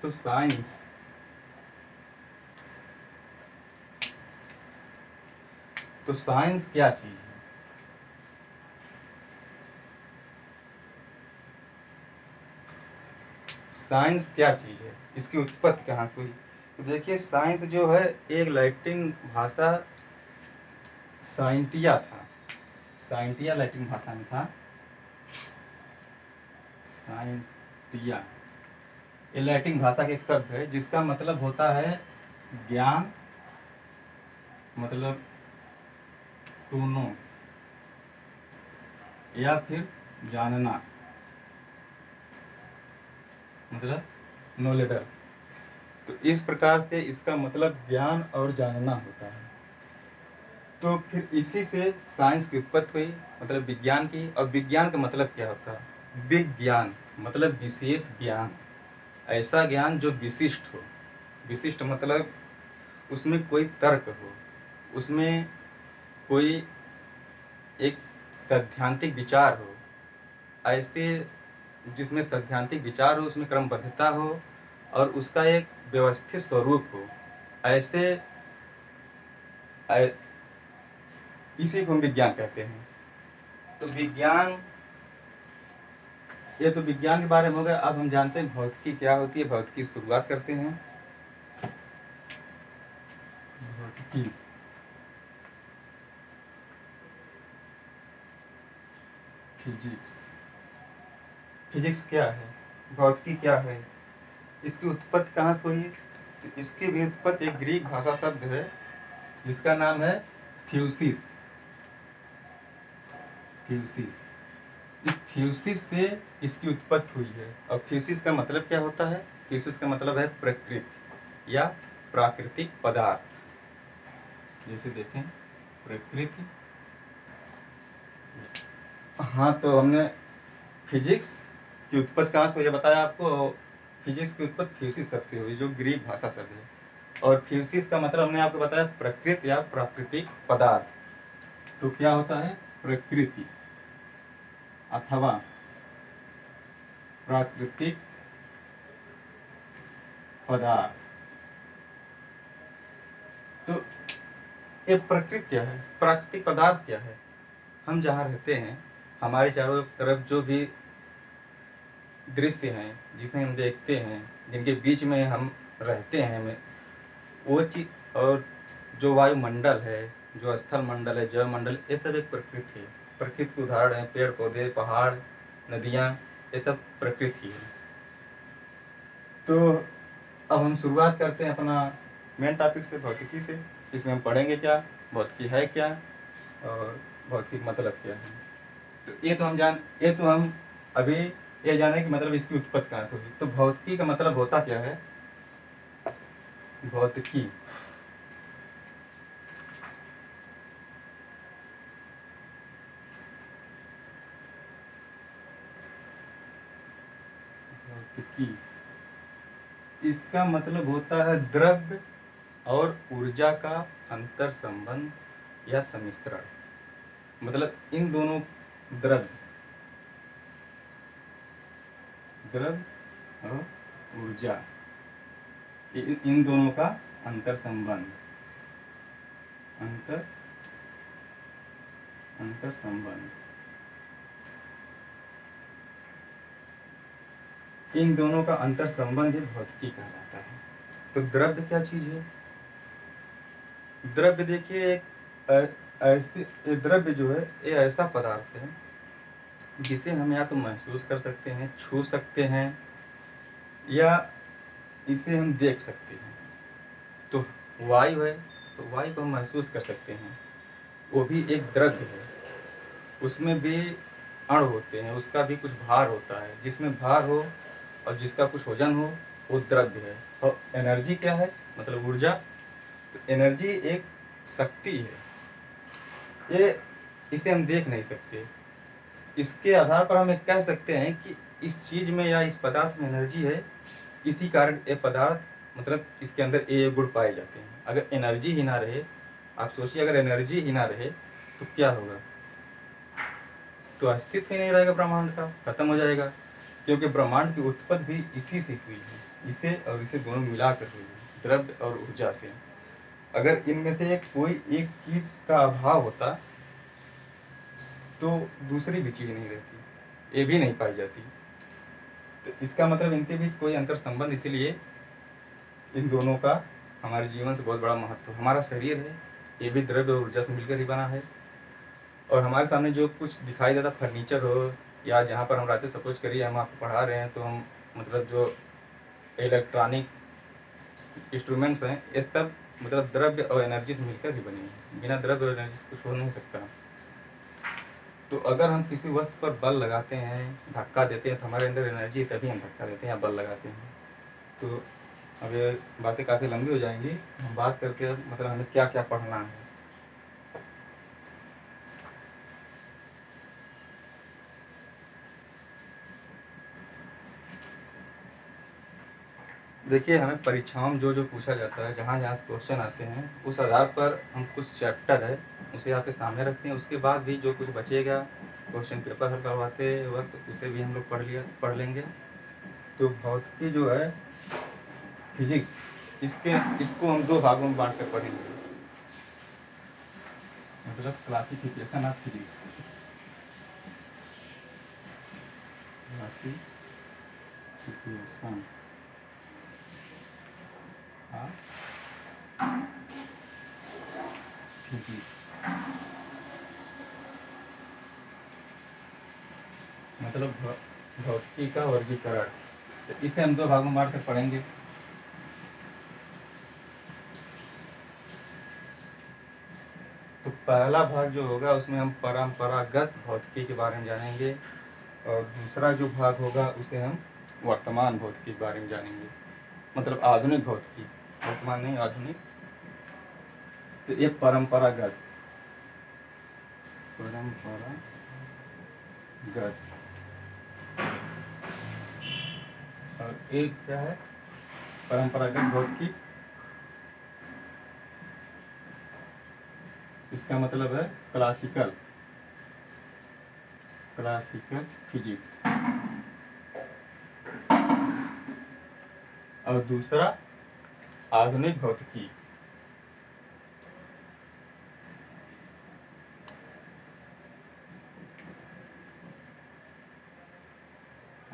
तो साइंस क्या चीज है? साइंस क्या चीज है, इसकी उत्पत्ति कहाँ से हुई? तो देखिए, साइंस जो है एक लैटिन भाषा साइंटिया था, साइंटिया लैटिन भाषा में था, साइंटिया। ये लैटिन भाषा का एक शब्द है जिसका मतलब होता है ज्ञान, मतलब टू नो, या फिर जानना, मतलब नॉलेडर। तो इस प्रकार से इसका मतलब ज्ञान और जानना होता है। तो फिर इसी से साइंस की उत्पत्ति हुई, मतलब विज्ञान की। और विज्ञान का मतलब क्या होता है? विज्ञान मतलब विशेष ज्ञान, ऐसा ज्ञान जो विशिष्ट हो। विशिष्ट मतलब उसमें कोई तर्क हो, उसमें कोई एक सैद्धांतिक विचार हो, ऐसे जिसमें सैद्धांतिक विचार हो, उसमें क्रमबद्धता हो और उसका एक व्यवस्थित स्वरूप हो, ऐसे इसी को हम विज्ञान कहते हैं। तो विज्ञान, ये तो विज्ञान के बारे में हो गया। अब हम जानते हैं भौतिकी क्या होती है। भौतिकी की शुरुआत करते हैं। भौतिकी, फिजिक्स। फिजिक्स क्या है, भौतिकी क्या है, इसकी उत्पत्ति कहाँ से हुई? तो इसकी भी उत्पत्ति एक ग्रीक भाषा शब्द है जिसका नाम है फ्यूसिस। फ्यूसिस, इस फ्यूसिस से इसकी उत्पत्ति हुई है। और फ्यूसिस का मतलब क्या होता है? फ्यूसिस का मतलब है प्रकृति या प्राकृतिक पदार्थ। जैसे देखें, प्रकृति। हाँ, तो हमने फिजिक्स की उत्पत्ति कहाँ से हुई बताया आपको। फिजिक्स की उत्पत्ति फ्यूसिस शब्द से हुई, जो ग्रीक भाषा शब्द है। और फ्यूसिस का मतलब हमने आपको बताया प्रकृति या प्राकृतिक पदार्थ। तो क्या होता है? प्रकृति अथवा प्राकृतिक पदार्थ। तो ये प्रकृति क्या है, प्राकृतिक पदार्थ क्या है? हम जहाँ रहते हैं, हमारे चारों तरफ जो भी दृश्य हैं, जिसमें हम देखते हैं, जिनके बीच में हम रहते हैं, वो चीज, और जो वायुमंडल है, जो स्थल मंडल है, जल मंडल, ये सब एक प्रकृति है। प्रकृति के उदाहरण है पेड़ पौधे, पहाड़, नदियाँ, ये सब प्रकृति है। तो अब हम शुरुआत करते हैं अपना मेन टॉपिक से, भौतिकी से। इसमें हम पढ़ेंगे क्या, भौतिकी है क्या, और भौतिकी मतलब क्या है। तो ये तो हम अभी ये जाने कि मतलब इसकी उत्पत्ति कहाँ से हुई। तो भौतिकी का मतलब होता क्या है? भौतिकी भौतिकी इसका मतलब होता है द्रव्य और ऊर्जा का अंतर संबंध या सम्मिश्रण। मतलब इन दोनों द्रव्य और ऊर्जा, इन दोनों का अंतर संबंध, अंतर संबंध, इन दोनों का अंतर संबंध ही भौतिकी कहलाता है। तो द्रव्य क्या चीज है? द्रव्य देखिए, ऐसे द्रव्य जो है ये ऐसा पदार्थ है जिसे हम या तो महसूस कर सकते हैं, छू सकते हैं, या इसे हम देख सकते हैं। तो वायु है, तो वायु को हम महसूस कर सकते हैं, वो भी एक द्रव्य है। उसमें भी अणु होते हैं, उसका भी कुछ भार होता है। जिसमें भार हो और जिसका कुछ वजन हो, वो द्रव्य है। और एनर्जी क्या है, मतलब ऊर्जा। तो एनर्जी एक शक्ति है, ये इसे हम देख नहीं सकते। इसके आधार पर हम एक कह सकते हैं कि इस चीज में या इस पदार्थ में एनर्जी है, इसी कारण ये पदार्थ, मतलब इसके अंदर ये गुण पाए जाते हैं। अगर एनर्जी ही ना रहे, आप सोचिए, अगर एनर्जी ही ना रहे तो क्या होगा? तो अस्तित्व ही नहीं रहेगा ब्रह्मांड का, खत्म हो जाएगा। क्योंकि ब्रह्मांड की उत्पत्ति भी इसी से हुई है। इसे और इसे दोनों मिलाकर हुई है, द्रव्य और ऊर्जा से। अगर इनमें से कोई एक चीज का अभाव होता तो दूसरी भी चीज नहीं रहती, ये भी नहीं पाई जाती। तो इसका मतलब इनके बीच कोई अंतर संबंध, इसीलिए इन दोनों का हमारे जीवन से बहुत बड़ा महत्व। हमारा शरीर है, ये भी द्रव्य और ऊर्जा से मिलकर ही बना है। और हमारे सामने जो कुछ दिखाई देता, फर्नीचर हो या जहाँ पर हम रहते, सपोज करिए हम आपको पढ़ा रहे हैं, तो हम मतलब जो इलेक्ट्रॉनिक इंस्ट्रूमेंट्स हैं, ये सब मतलब द्रव्य और एनर्जी से मिलकर ही बने हैं। बिना द्रव्य और एनर्जी से कुछ हो नहीं सकता। तो अगर हम किसी वस्तु पर बल लगाते हैं, धक्का देते हैं, तो हमारे अंदर एनर्जी है, तभी हम धक्का देते हैं या बल लगाते हैं। तो अब ये बातें काफ़ी लंबी हो जाएंगी, हम बात करके मतलब हमें क्या क्या पढ़ना है। देखिए, हमें परीक्षाओं में जो जो पूछा जाता है, जहाँ जहाँ से क्वेश्चन आते हैं, उस आधार पर हम कुछ चैप्टर है उसे आपके सामने रखते हैं। उसके बाद भी जो कुछ बचेगा क्वेश्चन पेपर हल करवाते वक्त, उसे भी हम लोग पढ़ लेंगे। तो भौतिकी जो है, फिजिक्स, इसको हम दो भागों में बांट कर पढ़ेंगे, मतलब classification of physics. Classification of physics, मतलब भौतिकी का वर्गीकरण। तो इसे हम दो भागों में बांट कर पढ़ेंगे। तो पहला भाग जो होगा उसमें हम परंपरागत भौतिकी के बारे में जानेंगे, और दूसरा जो भाग होगा उसे हम वर्तमान भौतिकी के बारे में जानेंगे, मतलब आधुनिक भौतिकी, वर्तमान नहीं, आधुनिक। तो ये परंपरागत और एक क्या है, परंपरागत भौतिकी, इसका मतलब है क्लासिकल फिजिक्स। और दूसरा आधुनिक भौतिकी।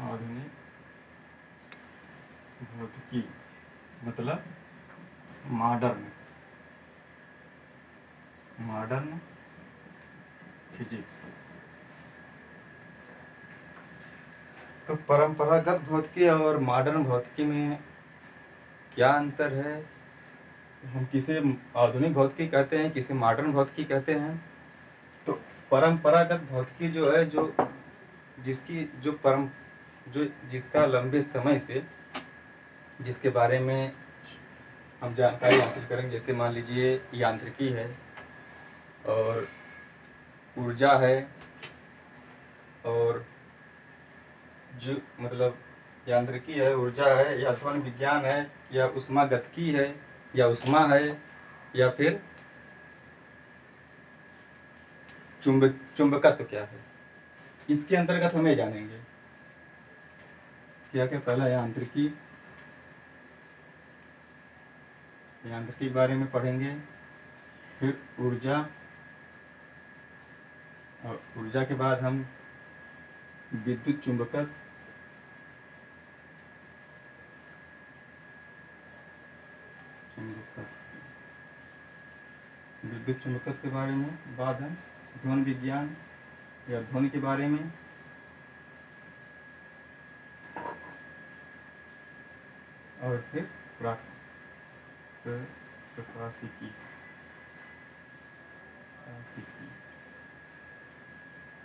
आधुनिक भौतिकी मतलब मॉडर्न फिजिक्स। तो परंपरागत भौतिकी और मॉडर्न भौतिकी में क्या अंतर है? हम किसे आधुनिक भौतिकी कहते हैं, किसे मॉडर्न भौतिकी कहते हैं। तो परंपरागत भौतिकी जो है, जिसका लंबे समय से जिसके बारे में हम जानकारी हासिल करेंगे, जैसे मान लीजिए यांत्रिकी है और ऊर्जा है, और जो मतलब यांत्रिकी है, ऊर्जा है, या ध्वनि विज्ञान है, या ऊष्मागतिकी है, या ऊष्मा है, या फिर चुंबकत्व क्या है, इसके अंतर्गत हमें जानेंगे। क्या क्या पहला यांत्रिकी के बारे में पढ़ेंगे, फिर ऊर्जा, और ऊर्जा के बाद हम विद्युत चुंबकत्व, के बारे में, बाद हम ध्वनि विज्ञान या ध्वनि के बारे में, और फिर प्रकाशिकी।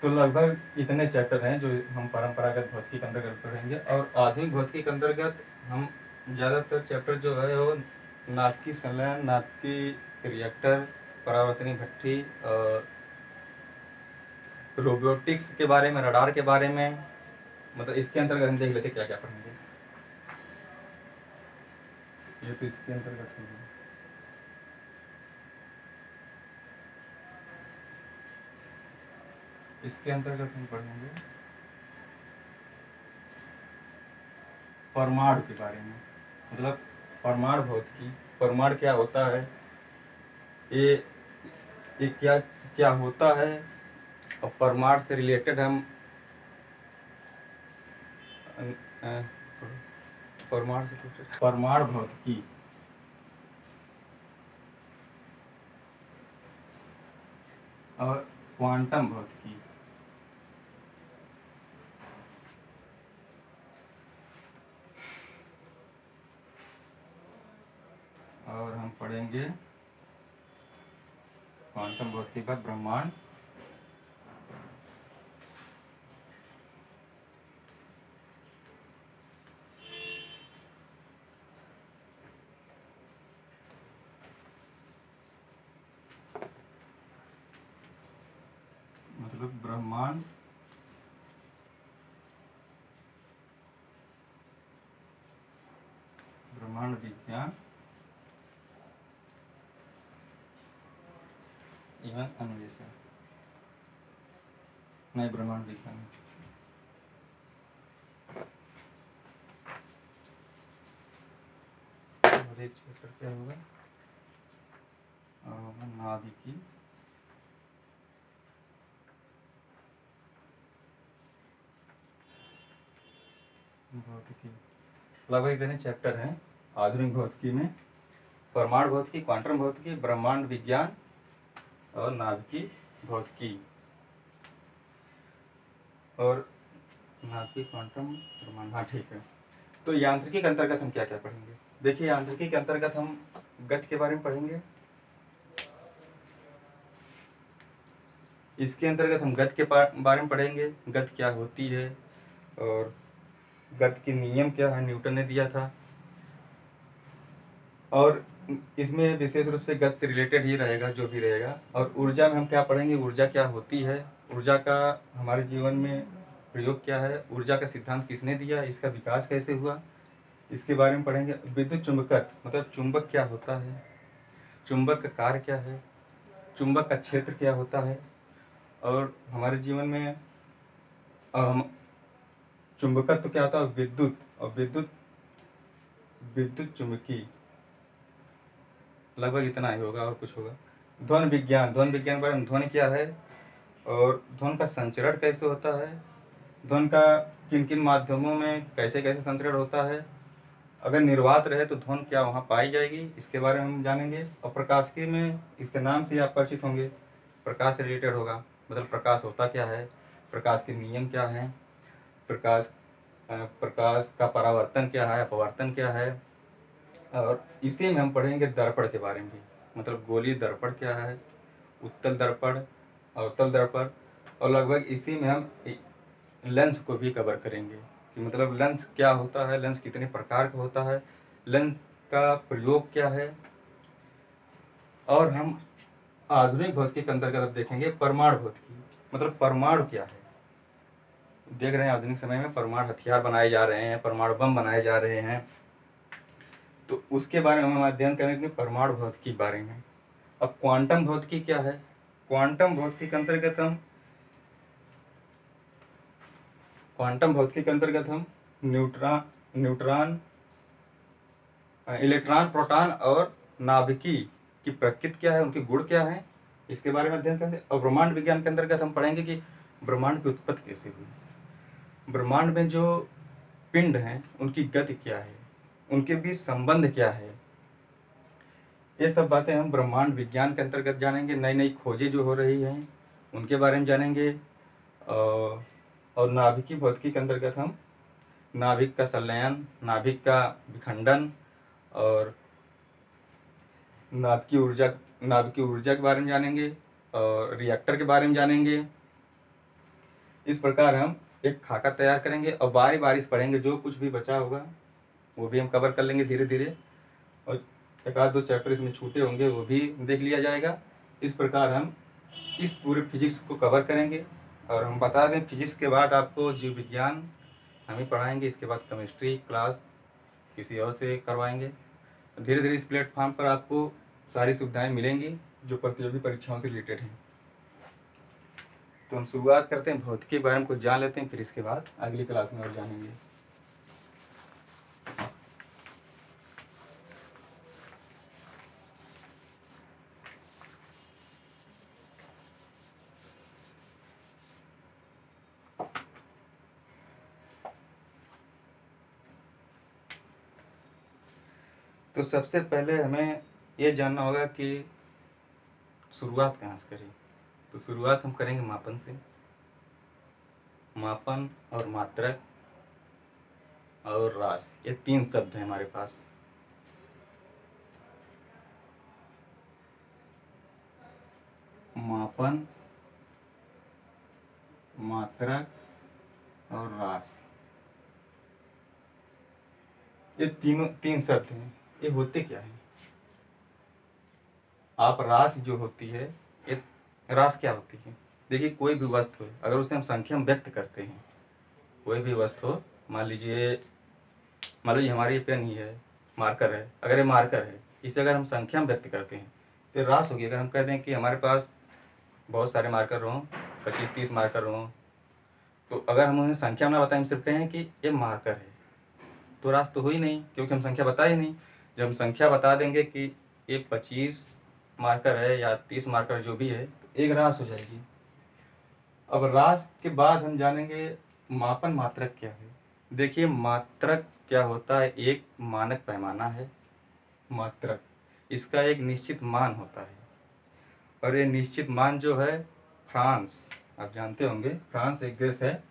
तो लगभग इतने चैप्टर हैं जो हम परंपरागत भौतिकी के अंतर्गत पढ़ेंगे। और आधुनिक भौतिकी के अंतर्गत हम ज़्यादातर चैप्टर जो है वो नाभिकीय संलयन, नाभिकीय रिएक्टर, परावर्तनीय भट्ठी, और रोबोटिक्स के बारे में, रडार के बारे में, मतलब इसके अंतर्गत हम देख लेते क्या क्या पढ़ेंगे। ये तो इसके अंतर्गत होगा। इसके अंतर्गत हम पढ़ेंगे परमाणु के बारे में। मतलब परमाणु भौतिकी, परमाणु क्या होता है, ये क्या क्या होता है, और परमाणु से रिलेटेड हम परमाणु से कुछ परमाणु भौतिकी और क्वांटम भौतिकी। और हम पढ़ेंगे क्वांटम भौतिकी का ब्रह्मांड, मतलब ब्रह्मांड ब्रह्मांड विज्ञान एवं अन्वेषण, नहीं ब्रह्मांड विज्ञान। और एक चैप्टर क्या होगा, नाभिकी भौतिकी। लगभग इतने चैप्टर हैं आधुनिक भौतिकी में, परमाणु भौतिकी, क्वांटम भौतिकी, ब्रह्मांड विज्ञान और नाभिकी भौतिकी। और नाभिकी, क्वांटम, ब्रह्मांड, हाँ ठीक है। तो यांत्रिकी के अंतर्गत हम क्या क्या पढ़ेंगे, देखिए यांत्रिकी के अंतर्गत हम गति के बारे में पढ़ेंगे, इसके अंतर्गत हम गति के बारे में पढ़ेंगे, गति क्या होती है और गति के नियम क्या है, न्यूटन ने दिया था। और इसमें विशेष रूप से गति से रिलेटेड ही रहेगा जो भी रहेगा। और ऊर्जा में हम क्या पढ़ेंगे, ऊर्जा क्या होती है, ऊर्जा का हमारे जीवन में प्रयोग क्या है, ऊर्जा का सिद्धांत किसने दिया, इसका विकास कैसे हुआ, इसके बारे में पढ़ेंगे। विद्युत चुंबकत्व मतलब चुंबक क्या होता है, चुंबक का कार्य क्या है, चुंबक का क्षेत्र क्या होता है, और हमारे जीवन में चुंबकत्व क्या होता है, विद्युत और विद्युत चुंबकी, लगभग इतना ही होगा और कुछ होगा। ध्वनि विज्ञान, ध्वनि विज्ञान के बारे में, ध्वनि क्या है और ध्वनि का संचरण कैसे होता है, ध्वनि का किन किन माध्यमों में कैसे कैसे संचरण होता है, अगर निर्वात रहे तो ध्वनि क्या वहाँ पाई जाएगी, इसके बारे में हम जानेंगे। और प्रकाशिकी में इसके नाम से आप परिचित होंगे, प्रकाश से रिलेटेड होगा, मतलब प्रकाश होता क्या है, प्रकाश के नियम क्या हैं, प्रकाश का परावर्तन क्या है, अपवर्तन क्या है। और इसी में हम पढ़ेंगे दर्पण के बारे में भी, मतलब गोलीय दर्पण क्या है, उत्तल दर्पण, अवतल दर्पण। और लगभग इसी में हम लेंस को भी कवर करेंगे कि मतलब लेंस क्या होता है, लेंस कितने प्रकार का होता है, लेंस का प्रयोग क्या है। और हम आधुनिक भौतिकी के अंतर्गत अब देखेंगे परमाणु भौतिकी, मतलब परमाणु क्या है। देख रहे हैं आधुनिक समय में परमाणु हथियार बनाए जा रहे हैं, परमाणु बम बनाए जा रहे हैं, तो उसके बारे में हम अध्ययन करेंगे परमाणु भौतिकी के बारे में। अब क्वांटम भौतिकी क्या है, क्वांटम भौतिकी के अंतर्गत हम न्यूट्रॉन, इलेक्ट्रॉन, प्रोटॉन और नाभिकी की प्रकृति क्या है, उनके गुण क्या है, इसके बारे में अध्ययन करेंगे। और ब्रह्मांड विज्ञान के अंतर्गत हम पढ़ेंगे कि ब्रह्मांड की उत्पत्ति कैसे हुई, ब्रह्मांड में जो पिंड हैं उनकी गति क्या है, उनके बीच संबंध क्या है, ये सब बातें हम ब्रह्मांड विज्ञान के अंतर्गत जानेंगे। नई नई खोजें जो हो रही हैं उनके बारे में जानेंगे। और नाभिकी भौतिकी के अंतर्गत हम नाभिक का संलयन, नाभिक का विखंडन और नाभिकीय ऊर्जा के बारे में जानेंगे और रिएक्टर के बारे में जानेंगे। इस प्रकार हम एक खाका तैयार करेंगे और बारी बारी से पढ़ेंगे, जो कुछ भी बचा होगा वो भी हम कवर कर लेंगे धीरे धीरे। और एक आध दो चैप्टर इसमें छूटे होंगे वो भी देख लिया जाएगा। इस प्रकार हम इस पूरे फिजिक्स को कवर करेंगे। और हम बता दें, फिजिक्स के बाद आपको जीव विज्ञान हम ही पढ़ाएंगे, इसके बाद केमिस्ट्री क्लास किसी और से करवाएंगे। धीरे धीरे इस प्लेटफॉर्म पर आपको सारी सुविधाएं मिलेंगी जो प्रतियोगी परीक्षाओं से रिलेटेड हैं। तो हम शुरुआत करते हैं, भौतिकी के बारे में कुछ जान लेते हैं, फिर इसके बाद अगली क्लास में और जानेंगे। तो सबसे पहले हमें ये जानना होगा कि शुरुआत कहाँ से करें। तो शुरुआत हम करेंगे मापन से। मापन और मात्रक और रास, ये 3 शब्द हैं हमारे पास। मापन, मात्रक और रास, ये 3 शब्द हैं। ये होते क्या हैं? आप रास जो होती है, ये रास क्या होती है? देखिए, कोई भी वस्तु है, अगर उसे हम संख्या में व्यक्त करते हैं, कोई भी वस्तु हो, मान लीजिए हमारी पेन ही है, मार्कर है, अगर ये मार्कर है, इसे अगर हम संख्या में व्यक्त करते हैं तो रास होगी। अगर हम कह दें कि हमारे पास बहुत सारे मार्कर हों, 25-30 मार्कर हों, तो अगर हम उन्हें संख्या में ना बताएं, हम सिर्फ कहें कि ये मार्कर है, तो रास तो हो ही नहीं, क्योंकि हम संख्या बता ही नहीं। जब हम संख्या बता देंगे कि ये 25 मार्कर है या 30 मार्कर जो भी है, तो एक रास हो जाएगी। अब रास के बाद हम जानेंगे मापन मात्रक क्या है। देखिए, मात्रक क्या होता है? एक मानक पैमाना है मात्रक। इसका एक निश्चित मान होता है, और ये निश्चित मान जो है, फ्रांस, आप जानते होंगे, फ्रांस एक देश है,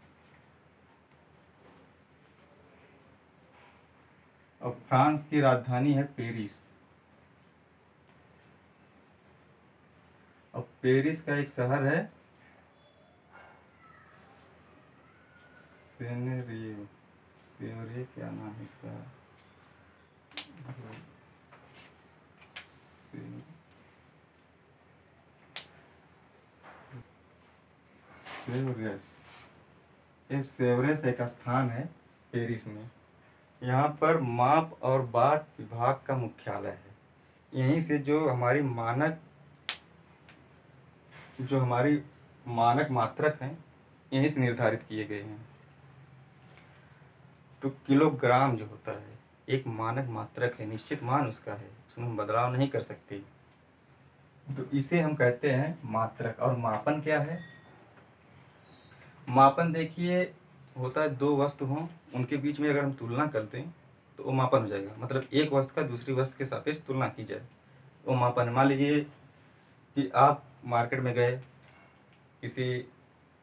और फ्रांस की राजधानी है पेरिस। और पेरिस का एक शहर है सेनेरियो, सेवरे, क्या नाम है इसका, सेवरेस। ये सेवरेस एक स्थान है पेरिस में। यहाँ पर माप और बाट विभाग का मुख्यालय है। यहीं से जो हमारी मानक मात्रक हैं, यहीं से निर्धारित किए गए हैं। तो किलोग्राम जो होता है, एक मानक मात्रक है, निश्चित मान उसका है, उसमें हम बदलाव नहीं कर सकते। तो इसे हम कहते हैं मात्रक। और मापन क्या है? मापन देखिए, होता है 2 वस्तु हों, उनके बीच में अगर हम तुलना कर दें तो वो मापन हो जाएगा। मतलब एक वस्तु का दूसरी वस्तु के सापेक्ष तुलना की जाए, वो मापन। मान लीजिए कि आप मार्केट में गए किसी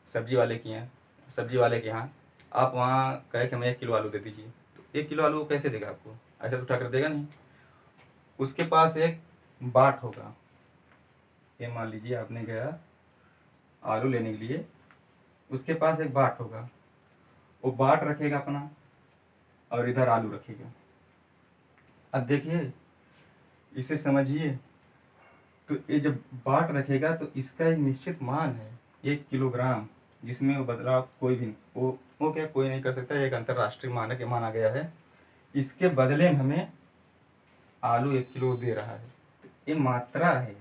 सब्जी वाले के यहाँ, आप वहाँ कहे कि हमें 1 किलो आलू दे दीजिए, तो 1 किलो आलू वो कैसे देगा आपको? ऐसे तो उठाकर देगा नहीं। उसके पास एक बाट होगा। ये मान लीजिए आपने गया आलू लेने के लिए, उसके पास एक बाट होगा, वो बाट रखेगा अपना, और इधर आलू रखेगा। अब देखिए, इसे समझिए, तो ये जब बाट रखेगा तो इसका एक निश्चित मान है 1 किलोग्राम, जिसमें वो बदलाव कोई भी वो क्या कोई नहीं कर सकता। एक अंतर्राष्ट्रीय मानक माना गया है। इसके बदले में हमें आलू 1 किलो दे रहा है, तो ये मात्रा है।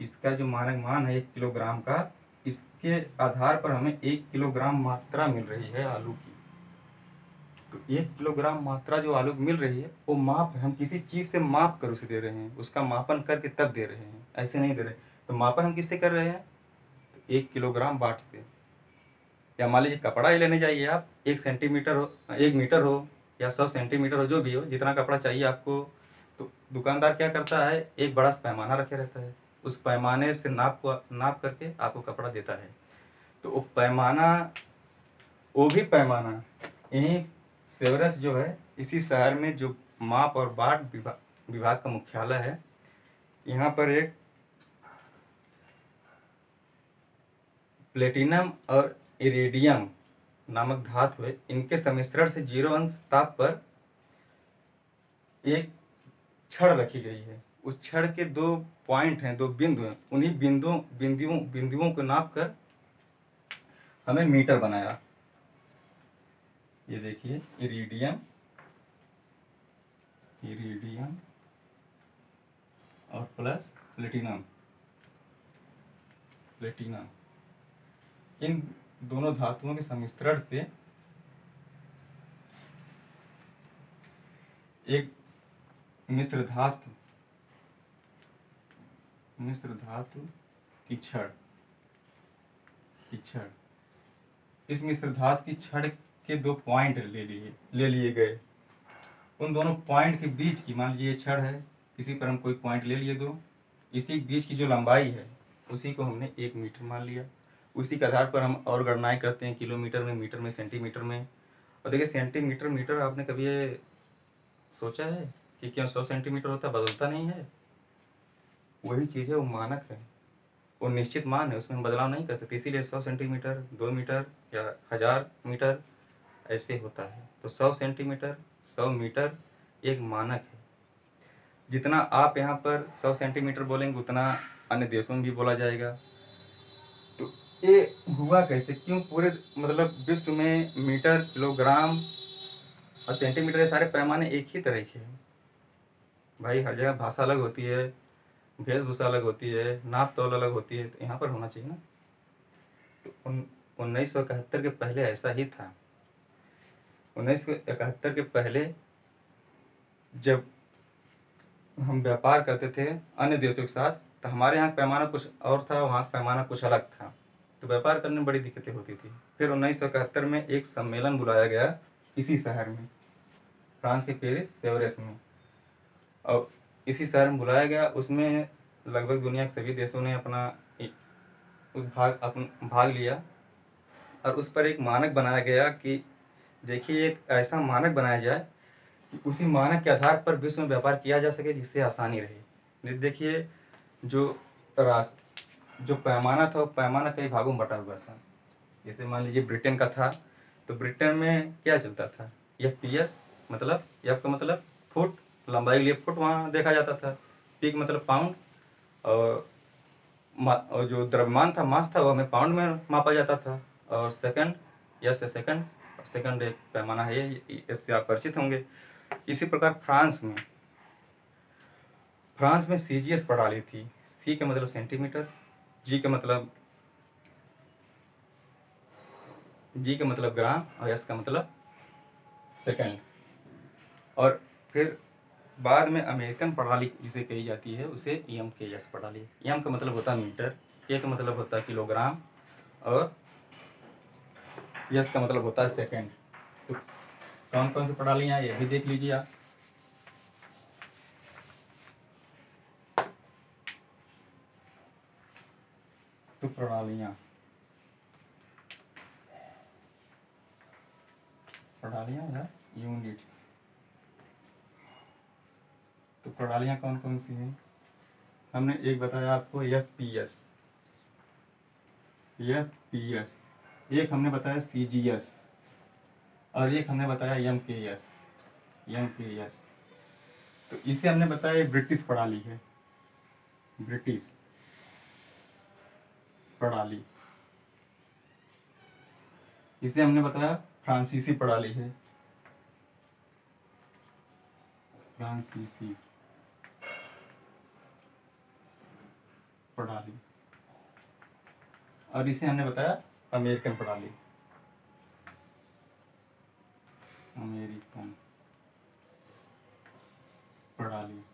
इसका जो मानक मान है 1 किलोग्राम का, इसके आधार पर हमें 1 किलोग्राम मात्रा मिल रही है आलू की। तो 1 किलोग्राम मात्रा जो आलू की मिल रही है, वो माप है। हम किसी चीज़ से माप कर उसे दे रहे हैं, उसका मापन करके तब दे रहे हैं, ऐसे नहीं दे रहे। तो मापन हम किससे कर रहे हैं? तो 1 किलोग्राम बाट से। या मान लीजिए कपड़ा ही लेने जाइए आप, 1 सेंटीमीटर हो, 1 मीटर हो, या 100 सेंटीमीटर हो, जो भी हो, जितना कपड़ा चाहिए आपको, तो दुकानदार क्या करता है, एक बड़ा सा पैमाना रखे रहता है, उस पैमाने से नाप करके आपको कपड़ा देता है। तो वो भी पैमाना यहीं सेवरस जो है, इसी शहर में जो माप और बाट विभाग का मुख्यालय है, यहाँ पर एक प्लेटिनम और इरेडियम नामक धातु है। इनके सम्मिश्रण से 0 अंश ताप पर एक छड़ रखी गई है। उस छड़ के 2 पॉइंट हैं, 2 बिंदु हैं। उन्हीं बिंदुओं को नाप कर हमें मीटर बनाया। ये देखिए, इरिडियम और प्लस प्लेटिनम, इन दोनों धातुओं के सम्मिश्रण से एक मिश्र धातु की छड़, इस मिश्र धातु की छड़ के 2 पॉइंट ले लिए गए। उन दोनों पॉइंट के बीच की, मान लीजिए छड़ है, इसी पर हम कोई पॉइंट ले लिए दो, इसी बीच की जो लंबाई है उसी को हमने 1 मीटर मान लिया। उसी के आधार पर हम और गणनाएं करते हैं, किलोमीटर में, मीटर में, सेंटीमीटर में। और देखिए सेंटीमीटर, मीटर, आपने कभी ये सोचा है कि क्यों 100 सेंटीमीटर होता, बदलता नहीं है? वही चीज़ है, वो मानक है, वो निश्चित मान है, उसमें हम बदलाव नहीं कर सकते। इसीलिए 100 सेंटीमीटर, 2 मीटर या 1000 मीटर ऐसे होता है। तो 100 सेंटीमीटर, 100 मीटर एक मानक है। जितना आप यहाँ पर 100 सेंटीमीटर बोलेंगे उतना अन्य देशों में भी बोला जाएगा। तो ये हुआ कैसे, क्यों पूरे मतलब विश्व में मीटर, किलोग्राम और सेंटीमीटर, ये सारे पैमाने एक ही तरह के हैं? भाई हर जगह भाषा अलग होती है, वेशभूषा अलग होती है, नाप तोल अलग होती है, तो यहाँ पर होना चाहिए ना। तो 1971 के पहले ऐसा ही था। 1971 के पहले जब हम व्यापार करते थे अन्य देशों के साथ, तो हमारे यहाँ पैमाना कुछ और था, वहाँ का पैमाना कुछ अलग था, तो व्यापार करने में बड़ी दिक्कतें होती थी। फिर 1971 में एक सम्मेलन बुलाया गया इसी शहर में, फ्रांस के पेरिस सेवरेस में, और इसी शहर में बुलाया गया। उसमें लगभग दुनिया के सभी देशों ने अपना भाग लिया, और उस पर एक मानक बनाया गया कि देखिए एक ऐसा मानक बनाया जाए कि उसी मानक के आधार पर विश्व में व्यापार किया जा सके, जिससे आसानी रहे। देखिए जो जो पैमाना था, वो पैमाना कई भागों में बटा हुआ था। जैसे मान लीजिए ब्रिटेन का था, तो ब्रिटेन में क्या चलता था, FPS, मतलब एफ का मतलब फुट, लंबाई के लिए फुट वहाँ देखा जाता था, पी का मतलब पाउंड, और जो द्रव्यमान था, मास था, वो हमें पाउंड में मापा जाता था। और सेकंड, यस से सेकंड, सेकंड एक पैमाना है, इससे आप परिचित होंगे। इसी प्रकार फ्रांस में CGS प्रणाली थी। C का मतलब सेंटीमीटर, G का मतलब ग्राम, और S का मतलब सेकंड। और फिर बाद में अमेरिकन प्रणाली जिसे कही जाती है, उसे EMKS प्रणाली। EM का मतलब होता है मीटर, K का मतलब होता है किलोग्राम, और S का मतलब होता है सेकंड। तो कौन कौन सी प्रणालियाँ, ये भी देख लीजिए आप। तो प्रणालियाँ या यूनिट्स, तो प्रणालियाँ कौन कौन सी हैं? हमने एक बताया आपको FPS, एक हमने बताया CGS, और एक हमने बताया MKS। तो इसे हमने बताया ब्रिटिश प्रणाली है, ब्रिटिश प्रणाली। इसे हमने बताया फ्रांसीसी प्रणाली है, फ्रांसीसी प्रणाली। और इसे हमने बताया अमेरिकन प्रणाली, अमेरिकन प्रणाली।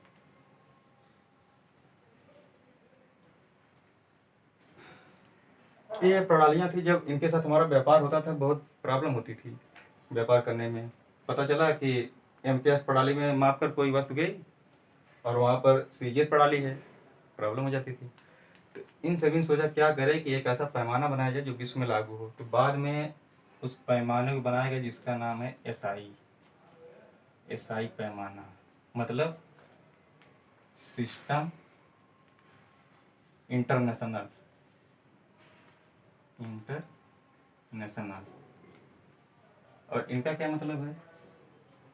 ये प्रणालियाँ थी, जब इनके साथ हमारा व्यापार होता था बहुत प्रॉब्लम होती थी व्यापार करने में। पता चला कि MKS प्रणाली में माप कर कोई वस्तु गई और वहाँ पर CGS प्रणाली है, प्रॉब्लम हो जाती थी। तो इन सभी ने सोचा क्या करें कि एक ऐसा पैमाना बनाया जाए जो विश्व में लागू हो। तो बाद में उस पैमाने को बनाया गया जिसका नाम है SI पैमाना, मतलब सिस्टम इंटरनेशनल। और इनका क्या मतलब है,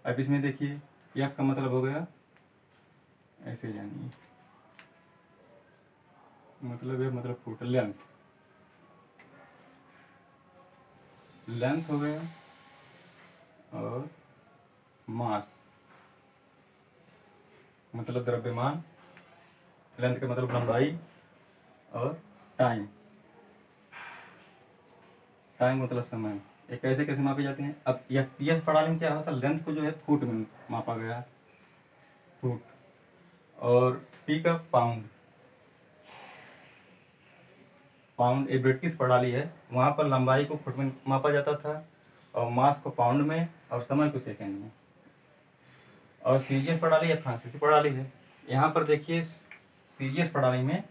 अब इसमें देखिए, F का मतलब हो गया, ऐसे जानिए, मतलब है मतलब फुट, लेंथ हो गया, और मास मतलब द्रव्यमान, लेंथ का मतलब लंबाई, और टाइम मतलब समय। ये कैसे कैसे मापे जाते हैं? अब FPS प्रणाली में क्या होता है, लेंथ को जो है फुट में मापा गया, फुट, और P का पाउंड एक ब्रिटिश प्रणाली है, वहाँ पर लंबाई को फुट में मापा जाता था, और मास को पाउंड में, और समय को सेकंड में। और सीजीएस प्रणाली या फ्रांसीसी प्रणाली है। यहाँ पर देखिए सीजीएस प्रणाली में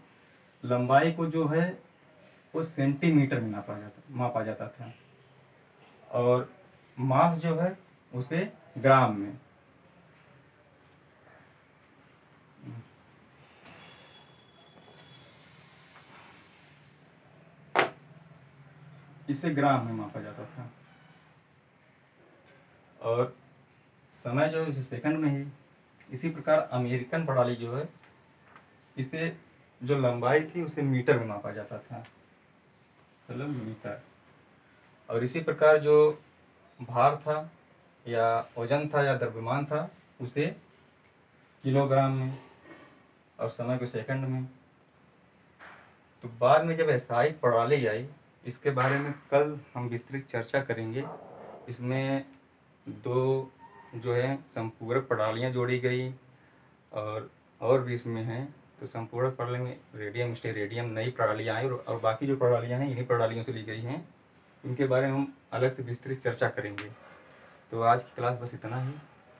लंबाई को जो है वो सेंटीमीटर में मापा जाता था, और मास जो है उसे ग्राम में। इसे ग्राम में मापा जाता था, और समय जो है सेकंड में ही। इसी प्रकार अमेरिकन प्रणाली जो है, इसे जो लंबाई थी उसे मीटर में मापा जाता था, मतलब मीटर। और इसी प्रकार जो भार था या वजन था या द्रव्यमान था उसे किलोग्राम में, और समय को सेकंड में। तो बाद में जब एसआई प्रणाली आई, इसके बारे में कल हम विस्तृत चर्चा करेंगे। इसमें दो जो है संपूरक प्रणालियाँ जोड़ी गई, और भी इसमें हैं। तो संपूरक प्रणाली में रेडियम स्टेरेडियम नई प्रणालियाँ आई, और बाकी जो प्रणालियाँ हैं इन्हीं प्रणालियों से ली गई हैं। इनके बारे में हम अलग से विस्तृत चर्चा करेंगे। तो आज की क्लास बस इतना ही,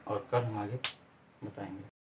और कल हम आगे बताएंगे।